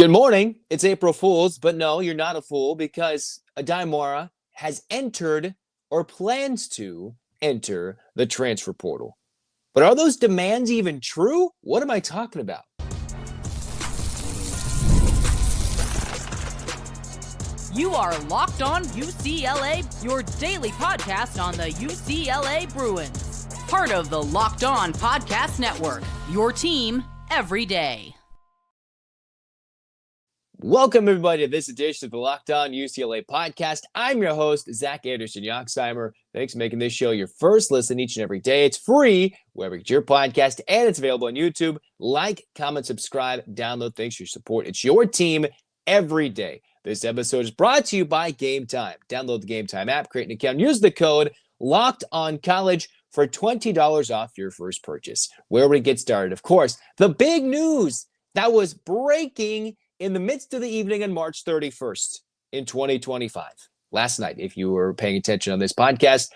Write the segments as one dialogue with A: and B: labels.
A: Good morning. It's April Fool's, but no, you're not a fool because Aday Mara has entered or plans to enter the transfer portal. But are those demands even true? What am I talking about?
B: You are Locked On UCLA, your daily podcast on the UCLA Bruins. Part of the Locked On Podcast Network, your team every day.
A: Welcome, everybody, to this edition of the Locked On UCLA Podcast. I'm your host, Zach Anderson-Yoxsimer. Thanks for making this show your first listen each and every day. It's free wherever you get your podcast, and it's available on YouTube. Like, comment, subscribe, download. Thanks for your support. It's your team every day. This episode is brought to you by Game Time. Download the Game Time app, create an account, use the code LOCKEDONCollege for $20 off your first purchase. Where we get started, of course, the big news that was breaking in the midst of the evening on March 31st in 2025. Last night, if you were paying attention on this podcast,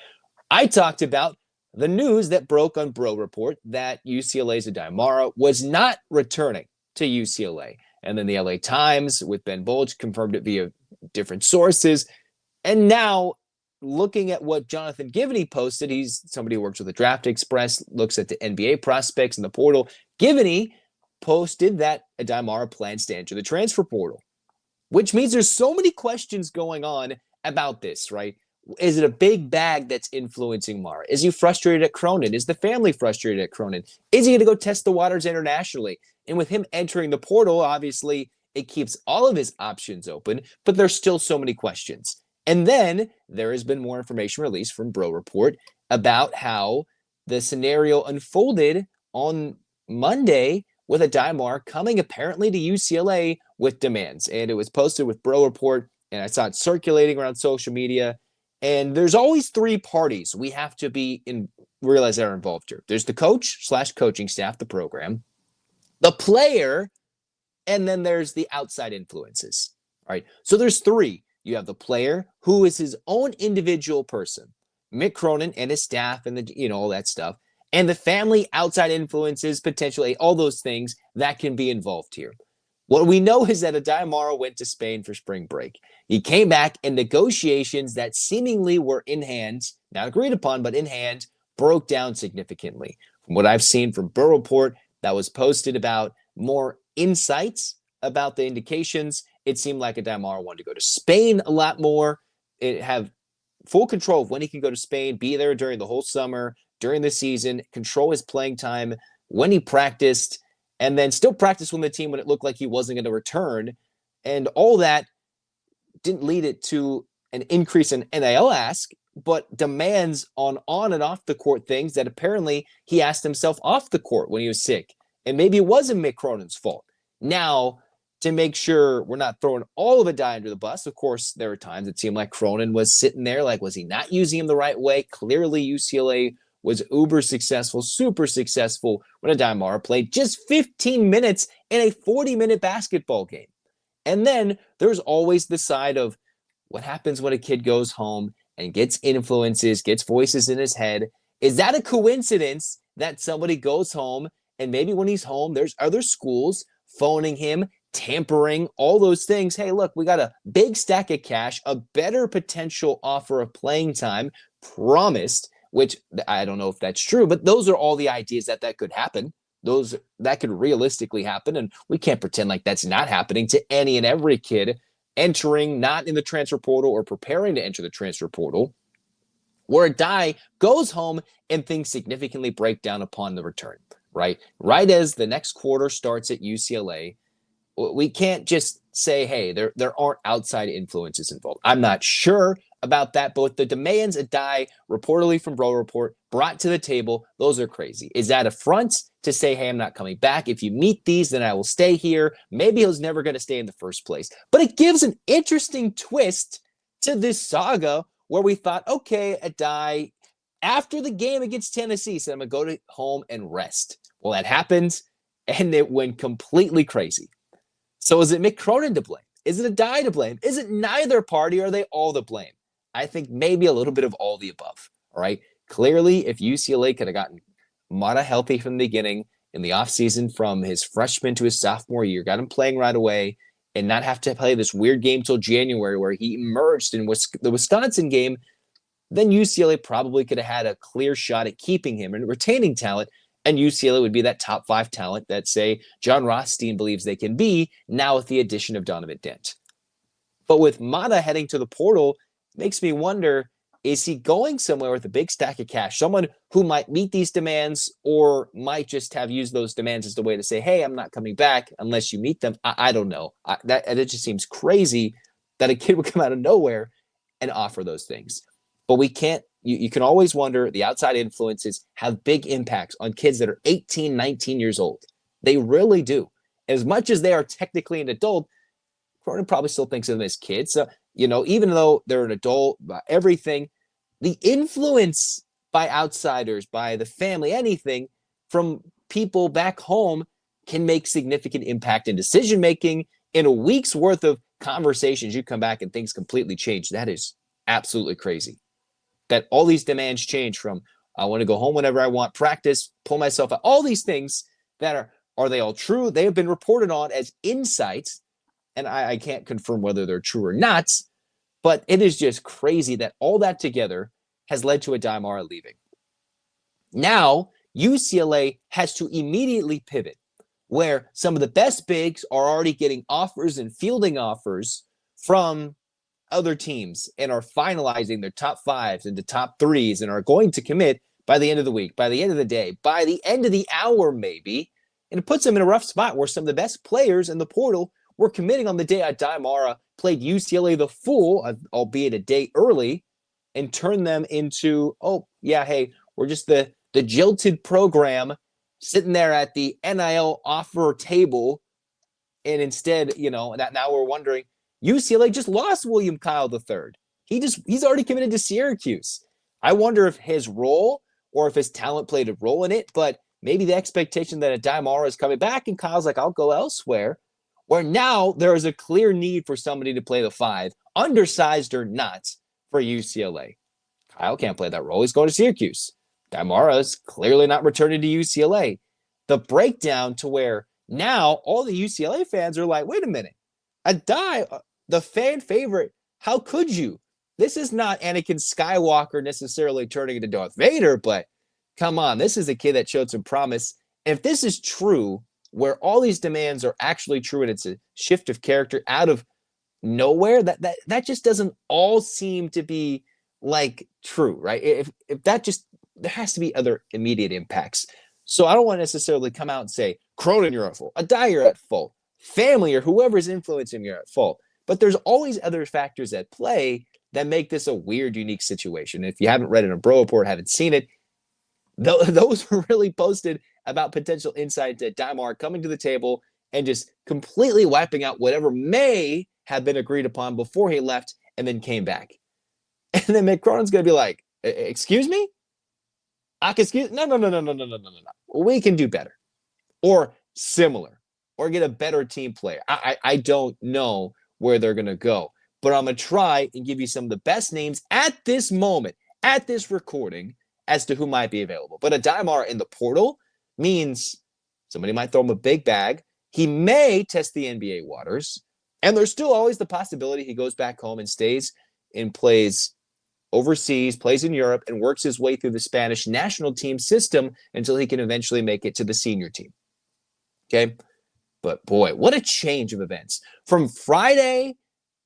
A: I talked about the news that broke on Bro Report that UCLA's Aday Mara was not returning to UCLA. And then the LA Times with Ben Bulge confirmed it via different sources. And now, looking at what Jonathan Givney posted, he's somebody who works with the Draft Express, looks at the NBA prospects in the portal. Givney posted that Aday Mara plans to enter the transfer portal, which means there's so many questions going on about this, right? Is it a big bag that's influencing Mara? Is he frustrated at Cronin? Is the family frustrated at Cronin? Is he going to go test the waters internationally? And with him entering the portal, obviously, it keeps all of his options open, but there's still so many questions. And then there has been more information released from Bro Report about how the scenario unfolded on Monday with Aday Mara coming apparently to UCLA with demands. And it was posted with Bro Report, and I saw it circulating around social media. And there's always three parties we have to realize that are involved here. There's the coach/coaching staff, the program, the player, and then there's the outside influences. All right. So there's three. You have the player who is his own individual person, Mick Cronin and his staff and all that stuff. And the family, outside influences, potentially all those things that can be involved here. What we know is that Aday Mara went to Spain for spring break. He came back and negotiations that seemingly were in hand, not agreed upon, but in hand, broke down significantly. From what I've seen from Bro Report that was posted about more insights about the indications, it seemed like Aday Mara wanted to go to Spain a lot more, have full control of when he can go to Spain, be there during the whole summer, during the season, control his playing time when he practiced, and then still practice with the team when it looked like he wasn't going to return. And all that didn't lead it to an increase in NIL ask, but demands on and off the court things that apparently he asked himself off the court when he was sick. And maybe it wasn't Mick Cronin's fault. Now, to make sure we're not throwing all of Aday under the bus, of course, there were times it seemed like Cronin was sitting there, like, was he not using him the right way? Clearly, UCLA was uber successful, super successful when Aday Mara played just 15 minutes in a 40-minute basketball game. And then there's always the side of what happens when a kid goes home and gets influences, gets voices in his head. Is that a coincidence that somebody goes home and maybe when he's home, there's other schools phoning him, tampering, all those things? Hey, look, we got a big stack of cash, a better potential offer of playing time promised, which I don't know if that's true, but those are all the ideas that could happen. That could realistically happen, and we can't pretend like that's not happening to any and every kid entering not in the transfer portal or preparing to enter the transfer portal, where Aday goes home and things significantly break down upon the return, right? Right as the next quarter starts at UCLA, we can't just say, hey, there aren't outside influences involved. I'm not sure about that, but with the demands Aday reportedly from Bro Report brought to the table, those are crazy. Is that a front to say, hey, I'm not coming back? If you meet these, then I will stay here. Maybe he was never going to stay in the first place. But it gives an interesting twist to this saga where we thought, okay, Aday, after the game against Tennessee, said, I'm going to go to home and rest. Well, that happened, and it went completely crazy. So is it Mick Cronin to blame? Is it Aday to blame? Is it neither party, or are they all to blame? I think maybe a little bit of all the above, all right? Clearly, if UCLA could have gotten Mara healthy from the beginning in the offseason from his freshman to his sophomore year, got him playing right away, and not have to play this weird game till January where he emerged in the Wisconsin game, then UCLA probably could have had a clear shot at keeping him and retaining talent, and UCLA would be that top 5 talent that, say, John Rothstein believes they can be now with the addition of Donovan Dent. But with Mara heading to the portal, it makes me wonder, is he going somewhere with a big stack of cash? Someone who might meet these demands or might just have used those demands as the way to say, hey, I'm not coming back unless you meet them. I don't know. It just seems crazy that a kid would come out of nowhere and offer those things. But we can't, you can always wonder, the outside influences have big impacts on kids that are 18, 19 years old. They really do. As much as they are technically an adult, Cronin probably still thinks of them as kids. So, even though they're an adult, everything, the influence by outsiders, by the family, anything from people back home can make significant impact in decision-making. In a week's worth of conversations, you come back and things completely change. That is absolutely crazy. That all these demands change from, I want to go home whenever I want, practice, pull myself out, all these things that are they all true? They have been reported on as insights, and I can't confirm whether they're true or not, but it is just crazy that all that together has led to Aday Mara leaving. Now, UCLA has to immediately pivot, where some of the best bigs are already getting offers and fielding offers from other teams and are finalizing their top 5s into top 3s and are going to commit by the end of the week, by the end of the day, by the end of the hour maybe. And it puts them in a rough spot where some of the best players in the portal were committing on the day Aday Mara played UCLA the fool, albeit a day early, and turned them into, oh, yeah, hey, we're just the jilted program sitting there at the NIL offer table. And instead, that now we're wondering, UCLA just lost William Kyle III. He's already committed to Syracuse. I wonder if his role or if his talent played a role in it, but maybe the expectation that Aday Mara is coming back and Kyle's like, I'll go elsewhere, where now there is a clear need for somebody to play the 5, undersized or not, for UCLA. Kyle can't play that role. He's going to Syracuse. Aday Mara is clearly not returning to UCLA. The breakdown to where now all the UCLA fans are like, wait a minute, Aday, the fan favorite, how could you? This is not Anakin Skywalker necessarily turning into Darth Vader, but come on, this is a kid that showed some promise. And if this is true, where all these demands are actually true and it's a shift of character out of nowhere, that just doesn't all seem to be like true, right? If that just, there has to be other immediate impacts. So I don't want to necessarily come out and say, Cronin, you're at fault. Aday, you're at fault. Family or whoever's influencing you're at fault. But there's always other factors at play that make this a weird, unique situation. If you haven't read it in a Bro Report, haven't seen it, those were really posted about potential insight to Aday Mara coming to the table and just completely wiping out whatever may have been agreed upon before he left and then came back. And then Mick Cronin's going to be like, excuse me? No. We can do better or similar or get a better team player. I don't know where they're going to go, but I'm going to try and give you some of the best names at this moment, at this recording, as to who might be available. But Aday Mara in the portal means somebody might throw him a big bag. He may test the NBA waters, and there's still always the possibility he goes back home and stays and plays overseas, plays in Europe, and works his way through the Spanish national team system until he can eventually make it to the senior team. Okay? But boy, what a change of events. From Friday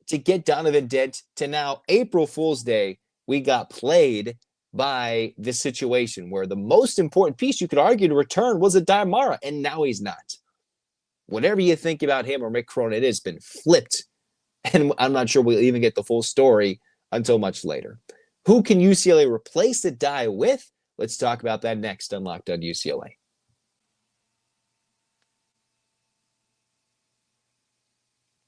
A: to get Donovan Dent to now April Fool's Day, we got played by this situation where the most important piece you could argue to return was Aday Mara, and now he's not. Whatever you think about him or Mick Cronin, it has been flipped. And I'm not sure we'll even get the full story until much later. Who can UCLA replace Aday with? Let's talk about that next on Locked On UCLA.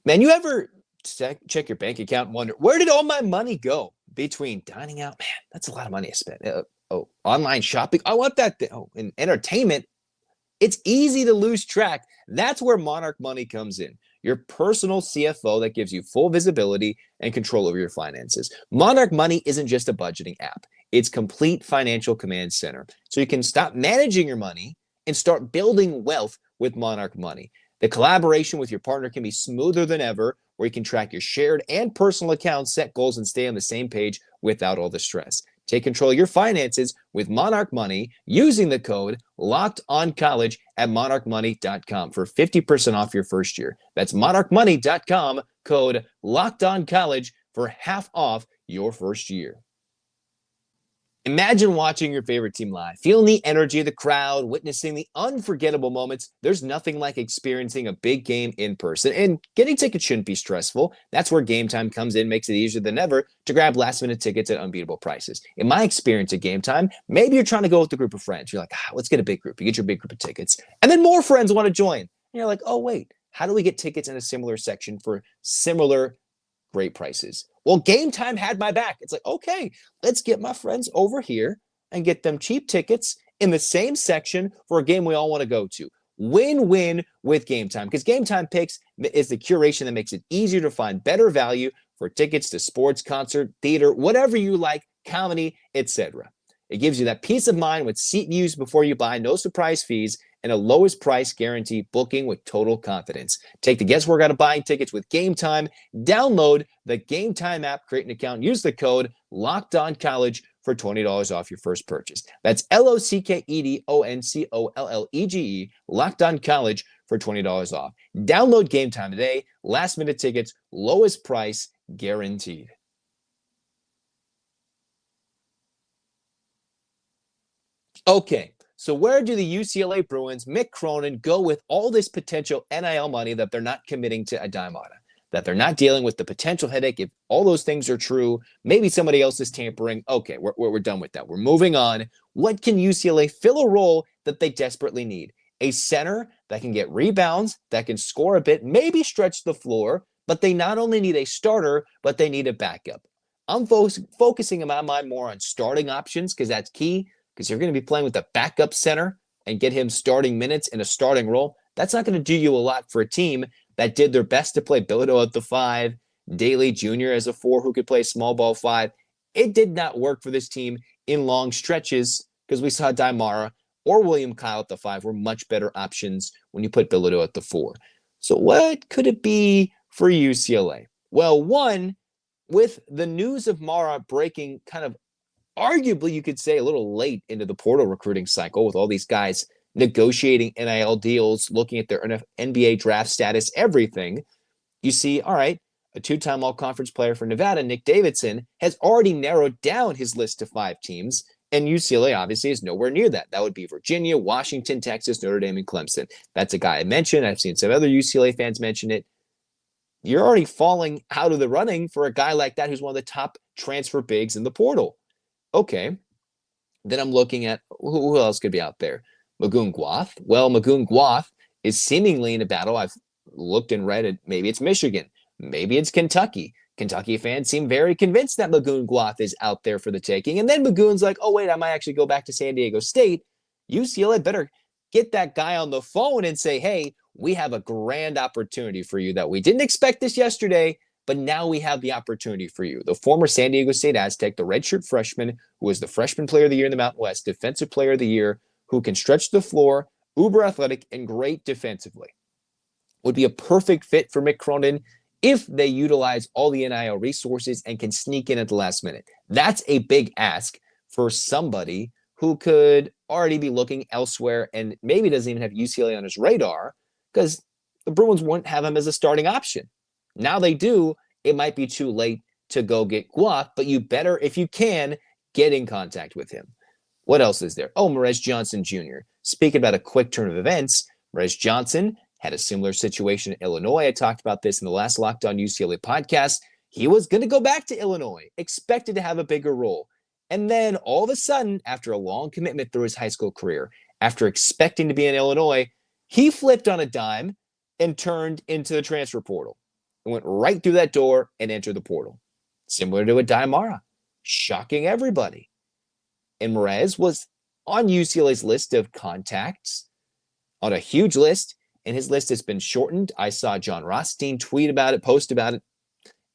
A: Man, you ever check your bank account and wonder, where did all my money go? Between dining out, man, that's a lot of money I spent. Online shopping, I want that. And entertainment, it's easy to lose track. That's where Monarch Money comes in. Your personal CFO that gives you full visibility and control over your finances. Monarch Money isn't just a budgeting app. It's complete financial command center. So you can stop managing your money and start building wealth with Monarch Money. The collaboration with your partner can be smoother than ever, where you can track your shared and personal accounts, set goals, and stay on the same page without all the stress. Take control of your finances with Monarch Money using the code LOCKEDONCollege at monarchmoney.com for 50% off your first year. That's monarchmoney.com, code LOCKEDONCollege for half off your first year. Imagine watching your favorite team live, feeling the energy of the crowd, witnessing the unforgettable moments. There's nothing like experiencing a big game in person, and getting tickets shouldn't be stressful. That's where Game Time comes in, makes it easier than ever to grab last-minute tickets at unbeatable prices. In my experience at Game Time, maybe you're trying to go with a group of friends. You're like, let's get a big group. You get your big group of tickets, and then more friends want to join. And you're like, oh, wait, how do we get tickets in a similar section for similar great prices? Well, Game Time had my back. It's like, okay, let's get my friends over here and get them cheap tickets in the same section for a game we all want to go to. Win-win with Game Time, because Game Time Picks is the curation that makes it easier to find better value for tickets to sports, concert, theater, whatever you like, comedy, etc. It gives you that peace of mind with seat views before you buy, no surprise fees, and a lowest price guarantee, booking with total confidence. Take the guesswork out of buying tickets with Game Time. Download the Game Time app, create an account, use the code LOCKEDONCollege for $20 off your first purchase. That's LOCKEDONCOLLEGE, LOCKEDONCollege for $20 off. Download Game Time today. Last minute tickets, lowest price guaranteed. Okay. So where do the UCLA Bruins, Mick Cronin, go with all this potential NIL money that they're not committing to Aday Mara? That they're not dealing with the potential headache? If all those things are true, maybe somebody else is tampering. Okay, we're done with that. We're moving on. What can UCLA fill a role that they desperately need? A center that can get rebounds, that can score a bit, maybe stretch the floor, but they not only need a starter, but they need a backup. I'm focusing in my mind more on starting options, because that's key. Because you're going to be playing with a backup center and get him starting minutes in a starting role. That's not going to do you a lot for a team that did their best to play Bilodeau at the 5, Daly Jr. as a 4 who could play small ball 5. It did not work for this team in long stretches, because we saw Aday Mara or William Kyle at the 5 were much better options when you put Bilodeau at the 4. So what could it be for UCLA? Well, one, with the news of Mara breaking kind of arguably, you could say, a little late into the portal recruiting cycle, with all these guys negotiating NIL deals, looking at their NBA draft status, everything. You see, all right, a 2-time all-conference player for Nevada, Nick Davidson, has already narrowed down his list to 5 teams, and UCLA obviously is nowhere near that. That would be Virginia, Washington, Texas, Notre Dame, and Clemson. That's a guy I mentioned. I've seen some other UCLA fans mention it. You're already falling out of the running for a guy like that who's one of the top transfer bigs in the portal. Okay, then I'm looking at who else could be out there. Magoon Gwath. Well, Magoon Gwath is seemingly in a battle. I've looked and read it. Maybe it's Michigan. Maybe it's Kentucky. Kentucky fans seem very convinced that Magoon Gwath is out there for the taking. And then Magoon's like, oh, wait, I might actually go back to San Diego State. UCLA better get that guy on the phone and say, hey, we have a grand opportunity for you that we didn't expect this yesterday, but now we have the opportunity for you. The former San Diego State Aztec, the redshirt freshman, who was the freshman player of the year in the Mountain West, defensive player of the year, who can stretch the floor, uber athletic, and great defensively. Would be a perfect fit for Mick Cronin if they utilize all the NIL resources and can sneak in at the last minute. That's a big ask for somebody who could already be looking elsewhere and maybe doesn't even have UCLA on his radar, because the Bruins wouldn't have him as a starting option. Now they do. It might be too late to go get Gwath, but you better, if you can, get in contact with him. What else is there? Oh, Merez Johnson Jr. Speaking about a quick turn of events, Merez Johnson had a similar situation in Illinois. I talked about this in the last Locked On UCLA podcast. He was going to go back to Illinois, expected to have a bigger role. And then all of a sudden, after a long commitment through his high school career, after expecting to be in Illinois, he flipped on a dime and turned into the transfer portal. Went right through that door and entered the portal. Similar to Aday Mara, shocking everybody. And Merez was on UCLA's list of contacts, on a huge list, and his list has been shortened. I saw John Rothstein tweet about it, post about it,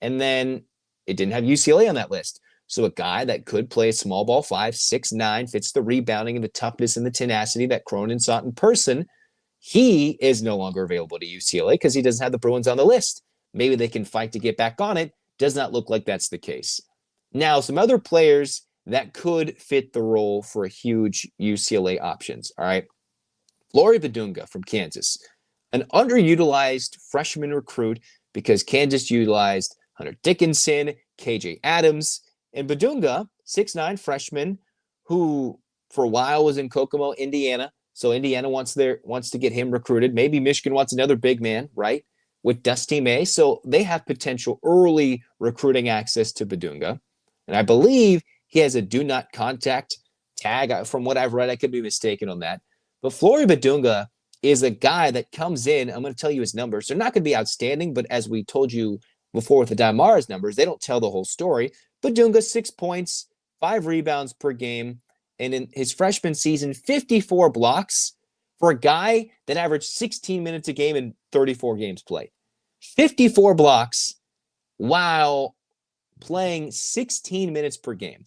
A: and then it didn't have UCLA on that list. So a guy that could play a small ball 5, 6'9", fits the rebounding and the toughness and the tenacity that Cronin saw in person, He is no longer available to UCLA because he doesn't have the Bruins on the list. Maybe they can fight to get back on it. Does not look like that's the case. Now, some other players that could fit the role for a huge UCLA options. All right. Flory Badunga from Kansas, an underutilized freshman recruit because Kansas utilized Hunter Dickinson, KJ Adams, and Badunga, 6'9" freshman who for a while was in Kokomo, Indiana. So Indiana wants to get him recruited. Maybe Michigan wants another big man, right? With Dusty May. So they have potential early recruiting access to Badunga. And I believe he has a do not contact tag. From what I've read, I could be mistaken on that. But Flory Badunga is a guy that comes in. I'm going to tell you his numbers. They're not going to be outstanding, but as we told you before with the Aday Mara's numbers, they don't tell the whole story. Badunga, 6 points, 5 rebounds per game. And in his freshman season, 54 blocks for a guy that averaged 16 minutes a game in 34 games played. 54 blocks while playing 16 minutes per game.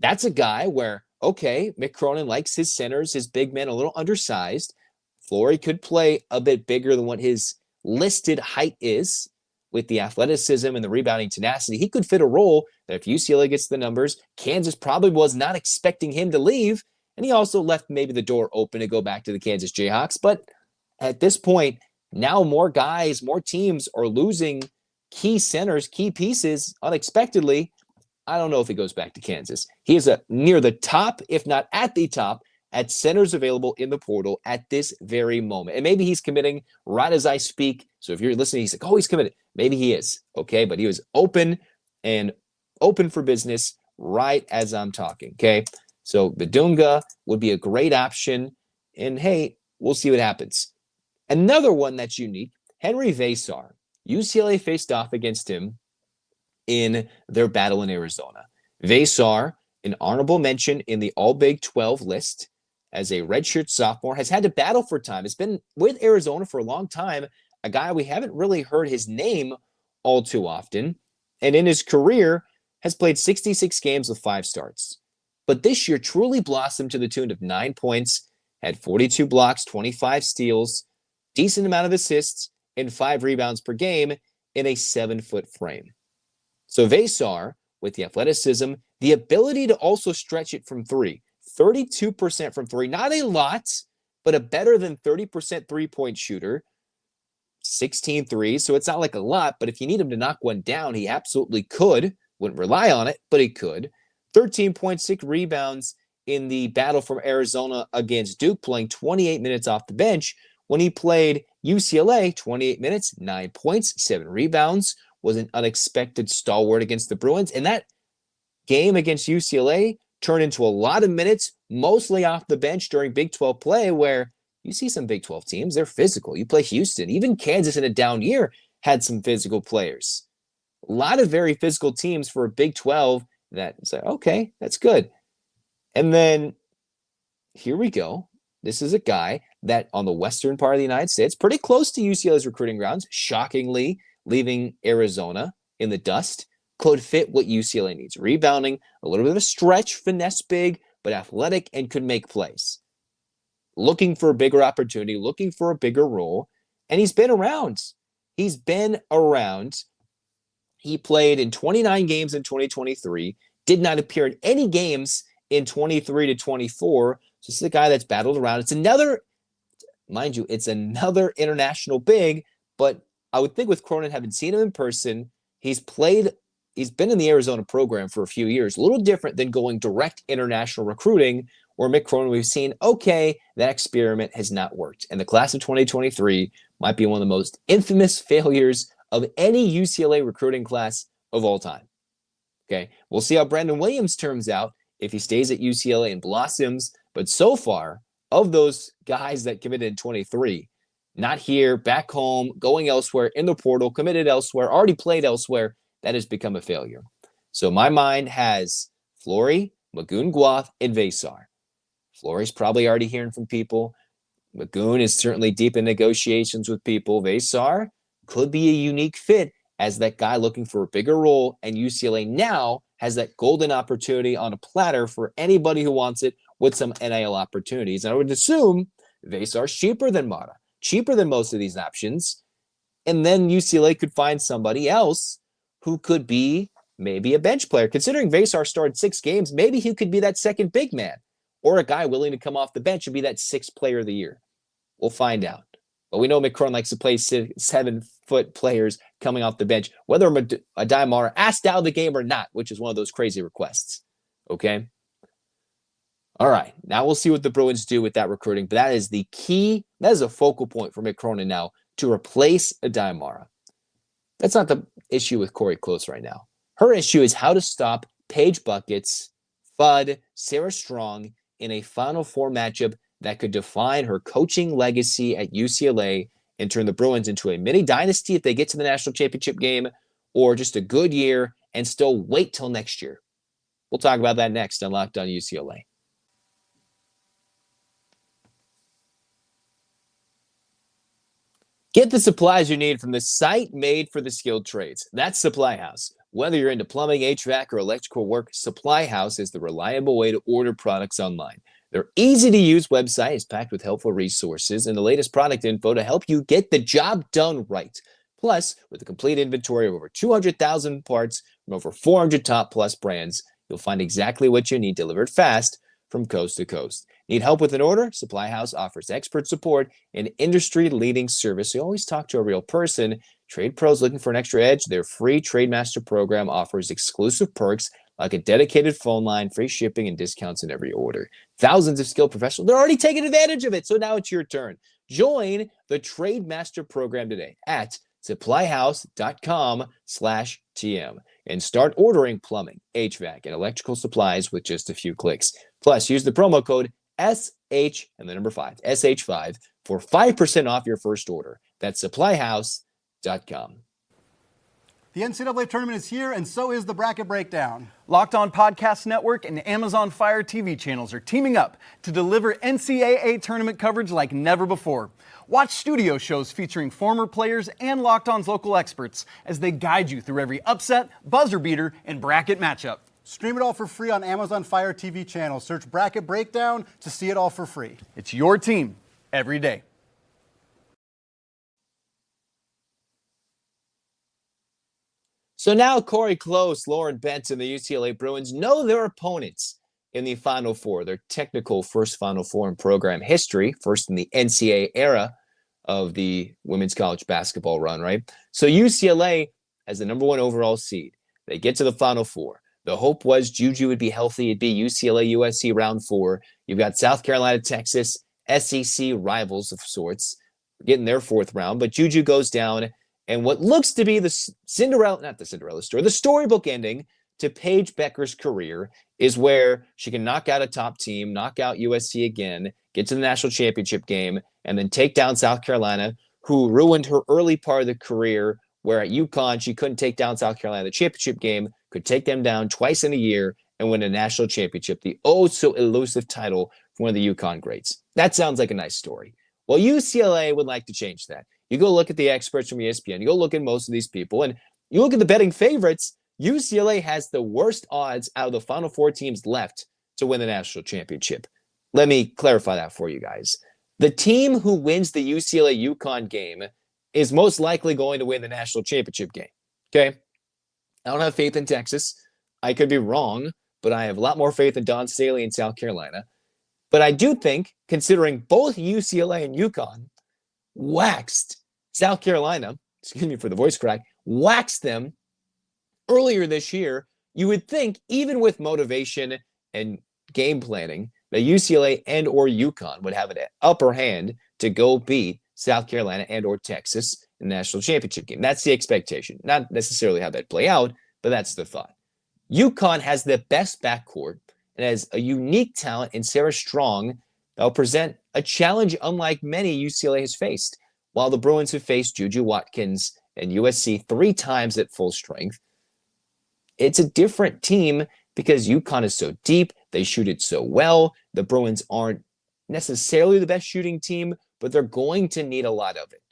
A: That's a guy where, okay, Mick Cronin likes his centers, his big men a little undersized. Flory could play a bit bigger than what his listed height is with the athleticism and the rebounding tenacity. He could fit a role that if UCLA gets the numbers, Kansas probably was not expecting him to leave. And he also left maybe the door open to go back to the Kansas Jayhawks. But at this point, now more guys, more teams are losing key centers, key pieces unexpectedly. I don't know if he goes back to Kansas. He is near the top, if not at the top, at centers available in the portal at this very moment. And maybe he's committing right as I speak. So if you're listening, he's like, oh, he's committed. Maybe he is. Okay. But he was open for business right as I'm talking. Okay. So Badunga would be a great option. And hey, we'll see what happens. Another one that's unique, Henri Veesaar. UCLA faced off against him in their battle in Arizona. Veesaar, an honorable mention in the All Big 12 list as a redshirt sophomore, has had to battle for time. It's been with Arizona for a long time, a guy we haven't really heard his name all too often. And in his career, has played 66 games with 5 starts. But this year truly blossomed to the tune of 9 points, had 42 blocks, 25 steals, decent amount of assists, and 5 rebounds per game in a 7-foot frame. So Veesaar, with the athleticism, the ability to also stretch it from 3, 32% from 3, not a lot, but a better than 30% three-point shooter, 16 threes, so it's not like a lot, but if you need him to knock one down, he absolutely could. Wouldn't rely on it, but he could. 13.6 rebounds in the battle from Arizona against Duke, playing 28 minutes off the bench. When he played UCLA, 28 minutes, 9 points, 7 rebounds, was an unexpected stalwart against the Bruins. And that game against UCLA turned into a lot of minutes, mostly off the bench during Big 12 play, where you see some Big 12 teams, they're physical. You play Houston. Even Kansas in a down year had some physical players. A lot of very physical teams for a Big 12 that say, okay, that's good. And then here we go. This is a guy that on the western part of the United States, pretty close to UCLA's recruiting grounds, shockingly leaving Arizona in the dust, could fit what UCLA needs. Rebounding, a little bit of a stretch, finesse big, but athletic and could make plays. Looking for a bigger opportunity, looking for a bigger role, and he's been around. He's been around. He played in 29 games in 2023, did not appear in any games in 23 to 24. So this is a guy that's battled around. It's another, mind you, it's another international big, but I would think with Cronin, having seen him in person, he's been in the Arizona program for a few years, a little different than going direct international recruiting, where Mick Cronin, we've seen, okay, that experiment has not worked. And the class of 2023 might be one of the most infamous failures of any UCLA recruiting class of all time. Okay, we'll see how Brandon Williams turns out if he stays at UCLA and blossoms. But so far, of those guys that committed in 23, not here, back home, going elsewhere, in the portal, committed elsewhere, already played elsewhere, that has become a failure. So my mind has Flory, Magoon Gwath, and Veesaar. Flory's probably already hearing from people. Magoon is certainly deep in negotiations with people. Veesaar could be a unique fit as that guy looking for a bigger role, and UCLA now has that golden opportunity on a platter for anybody who wants it with some NIL opportunities. And I would assume Veesaar's cheaper than Mara. cheaper than most of these options. And then UCLA could find somebody else who could be maybe a bench player. Considering Veesaar started 6 games, maybe he could be that second big man or a guy willing to come off the bench and be that 6th player of the year. We'll find out. But we know Mick Cronin likes to play 7-foot players coming off the bench, whether Aday Mara asked out of the game or not, which is one of those crazy requests. Okay? All right. Now we'll see what the Bruins do with that recruiting. But that is the key. That is a focal point for Mick Cronin now to replace Aday Mara. That's not the issue with Cori Close right now. Her issue is how to stop Paige Buckets, Fudd, Sarah Strong in a Final Four matchup that could define her coaching legacy at UCLA and turn the Bruins into a mini dynasty if they get to the national championship game, or just a good year and still wait till next year. We'll talk about that next on Locked On UCLA. Get the supplies you need from the site made for the skilled trades. That's Supply House. Whether you're into plumbing, HVAC, or electrical work, Supply House is the reliable way to order products online. Their easy-to-use website is packed with helpful resources and the latest product info to help you get the job done right. Plus, with a complete inventory of over 200,000 parts from over 400 top-plus brands, you'll find exactly what you need delivered fast from coast to coast. Need help with an order? Supply House offers expert support and industry-leading service. You always talk to a real person. Trade pros looking for an extra edge? Their free Trade Master program offers exclusive perks like a dedicated phone line, free shipping, and discounts in every order. Thousands of skilled professionals, they're already taking advantage of it, so now it's your turn. Join the Trade Master program today at supplyhouse.com/TM and start ordering plumbing, HVAC, and electrical supplies with just a few clicks. Plus, use the promo code SH and the number 5, SH5, for 5% off your first order. That's supplyhouse.com.
C: The NCAA tournament is here, and so is the bracket breakdown.
D: Locked On Podcast Network and Amazon Fire TV channels are teaming up to deliver NCAA tournament coverage like never before. Watch studio shows featuring former players and Locked On's local experts as they guide you through every upset, buzzer beater, and bracket matchup.
C: Stream it all for free on Amazon Fire TV channel. Search Bracket Breakdown to see it all for free.
D: It's your team every day.
A: So now Cori Close, Lauren Betts, and the UCLA Bruins know their opponents in the Final Four, their technical first Final Four in program history, first in the NCAA era of the women's college basketball run, right? So UCLA as the number 1 overall seed. They get to the Final Four. The hope was Juju would be healthy. It'd be UCLA, USC round 4. You've got South Carolina, Texas, SEC rivals of sorts getting their 4th round, but Juju goes down. And what looks to be the storybook ending to Paige Bueckers' career is where she can knock out a top team, knock out USC again, get to the national championship game, and then take down South Carolina, who ruined her early part of the career, where at UConn she couldn't take down South Carolina the championship game, could take them down twice in a year, and win a national championship, the oh-so-elusive title for one of the UConn greats. That sounds like a nice story. Well, UCLA would like to change that. You go look at the experts from ESPN. You go look at most of these people, and you look at the betting favorites. UCLA has the worst odds out of the Final Four teams left to win the national championship. Let me clarify that for you guys. The team who wins the UCLA-UConn game is most likely going to win the national championship game. Okay? I don't have faith in Texas. I could be wrong, but I have a lot more faith in Dawn Staley in South Carolina. But I do think, considering both UCLA and UConn waxed South Carolina, excuse me for the voice crack, waxed them earlier this year, you would think, even with motivation and game planning, that UCLA and or UConn would have an upper hand to go beat South Carolina and or Texas in the national championship game. That's the expectation. Not necessarily how that play out, but that's the thought. UConn has the best backcourt and has a unique talent in Sarah Strong that will present a challenge unlike many UCLA has faced, while the Bruins have faced Juju Watkins and USC 3 times at full strength. It's a different team because UConn is so deep. They shoot it so well. The Bruins aren't necessarily the best shooting team, but they're going to need a lot of it.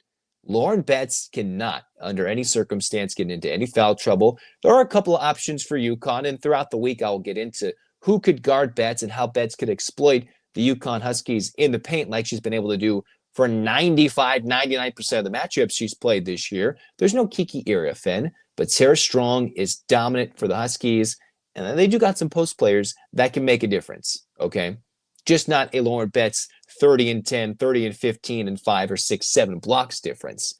A: Lauren Betts cannot, under any circumstance, get into any foul trouble. There are a couple of options for UConn, and throughout the week, I will get into who could guard Betts and how Betts could exploit the UConn Huskies in the paint like she's been able to do for 95, 99% of the matchups she's played this year. There's no Kiki Iriafen, but Sarah Strong is dominant for the Huskies. And then they do got some post players that can make a difference, okay? Just not a Lauren Betts 30 and 10, 30 and 15, and 5 or 6, 7 blocks difference.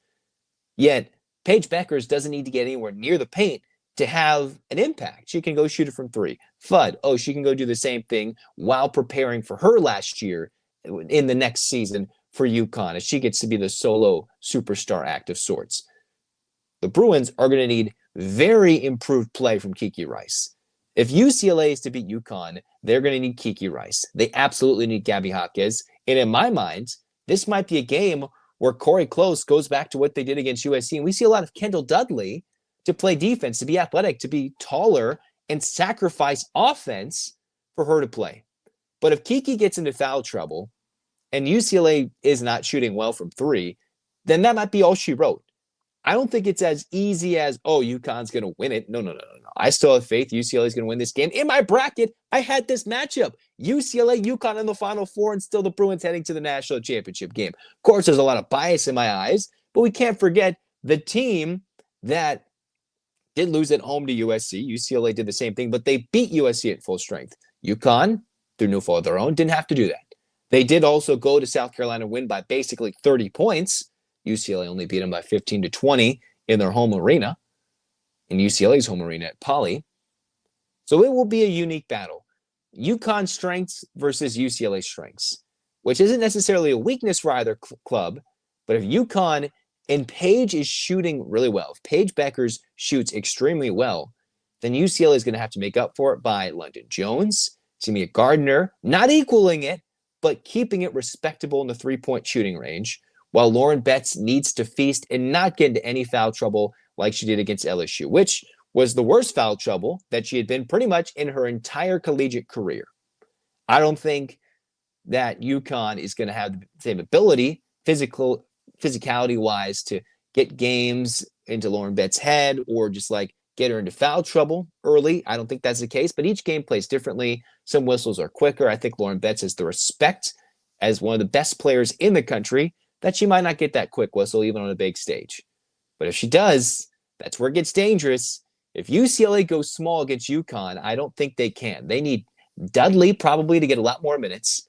A: Yet, Paige Beckers doesn't need to get anywhere near the paint to have an impact. She can go shoot it from 3. Fudd, she can go do the same thing while preparing for her last year in the next season for UConn, as she gets to be the solo superstar act of sorts. The Bruins are going to need very improved play from Kiki Rice. If UCLA is to beat UConn, they're going to need Kiki Rice. They absolutely need Gabby Jaquez. And in my mind, this might be a game where Corey Close goes back to what they did against USC. And we see a lot of Kendall Dudley to play defense, to be athletic, to be taller, and sacrifice offense for her to play. But if Kiki gets into foul trouble and UCLA is not shooting well from 3, then that might be all she wrote. I don't think it's as easy as, UConn's going to win it. No. I still have faith UCLA is going to win this game. In my bracket, I had this matchup. UCLA, UConn in the Final Four, and still the Bruins heading to the national championship game. Of course, there's a lot of bias in my eyes, but we can't forget the team that did lose at home to USC. UCLA did the same thing, but they beat USC at full strength. UConn, through no fault of their own, didn't have to do that. They did also go to South Carolina and win by basically 30 points. UCLA only beat them by 15 to 20 in their home arena, in UCLA's home arena at Poly. So it will be a unique battle. UConn strengths versus UCLA strengths, which isn't necessarily a weakness for either club, but if UConn and Paige is shooting really well, if Paige Beckers shoots extremely well, then UCLA is going to have to make up for it by London Jones, Timea Gardner, not equaling it, but keeping it respectable in the three-point shooting range, while Lauren Betts needs to feast and not get into any foul trouble like she did against LSU, which was the worst foul trouble that she had been pretty much in her entire collegiate career. I don't think that UConn is going to have the same ability, physicality-wise, to get games into Lauren Betts' head or just like get her into foul trouble early. I don't think that's the case, but each game plays differently. Some whistles are quicker. I think Lauren Betts has the respect as one of the best players in the country that she might not get that quick whistle even on a big stage. But if she does, that's where it gets dangerous. If UCLA goes small against UConn, I don't think they can. They need Dudley probably to get a lot more minutes.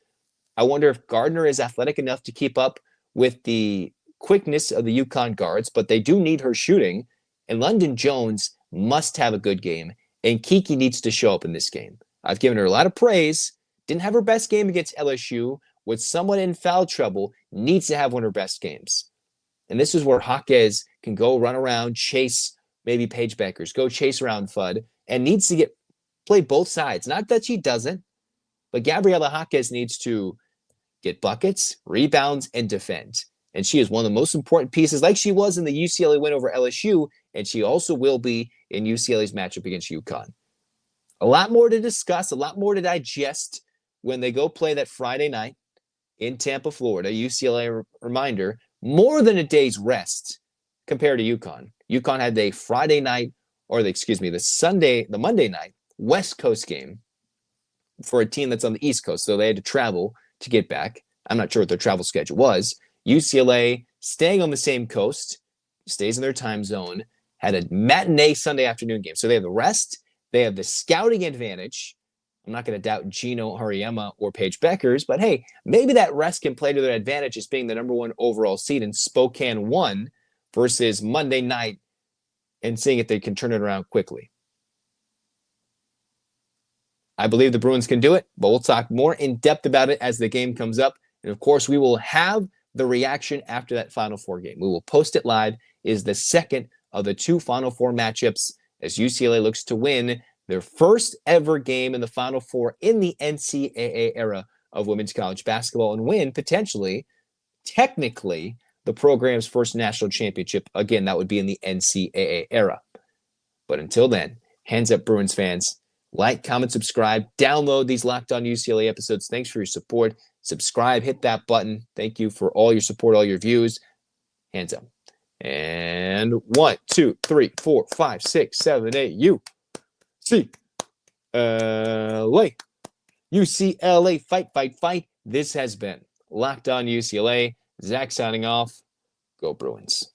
A: I wonder if Gardner is athletic enough to keep up with the quickness of the UConn guards, but they do need her shooting. And London Jones must have a good game, and Kiki needs to show up in this game. I've given her a lot of praise. Didn't have her best game against LSU. Was somewhat in foul trouble, needs to have one of her best games. And this is where Jaquez can go run around, chase maybe Paige Beckers, go chase around Fudd, and needs to play both sides. Not that she doesn't, but Gabriela Jaquez needs to get buckets, rebounds, and defend. And she is one of the most important pieces, like she was in the UCLA win over LSU, and she also will be in UCLA's matchup against UConn. A lot more to discuss, a lot more to digest when they go play that Friday night in Tampa, Florida. UCLA, reminder, more than a day's rest compared to UConn. UConn had the the Monday night West Coast game for a team that's on the East Coast, so they had to travel to get back. I'm not sure what their travel schedule was. UCLA, staying on the same coast, stays in their time zone, had a matinee Sunday afternoon game. So they have the rest, they have the scouting advantage. I'm not going to doubt Gino Horiema or Paige Beckers, but hey, maybe that rest can play to their advantage as being the number 1 overall seed in Spokane 1 versus Monday night and seeing if they can turn it around quickly. I believe the Bruins can do it, but we'll talk more in depth about it as the game comes up. And of course, we will have the reaction after that Final Four game. We will post it live. It is the second of the 2 Final Four matchups as UCLA looks to win their first ever game in the Final Four in the NCAA era of women's college basketball and win, potentially, technically, the program's first national championship. Again, that would be in the NCAA era. But until then, hands up, Bruins fans. Like, comment, subscribe, download these Locked On UCLA episodes. Thanks for your support. Subscribe, hit that button. Thank you for all your support, all your views. Hands up. And 1, 2, 3, 4, 5, 6, 7, 8. UCLA, fight, fight, fight. This has been Locked On UCLA. Zach signing off. Go Bruins.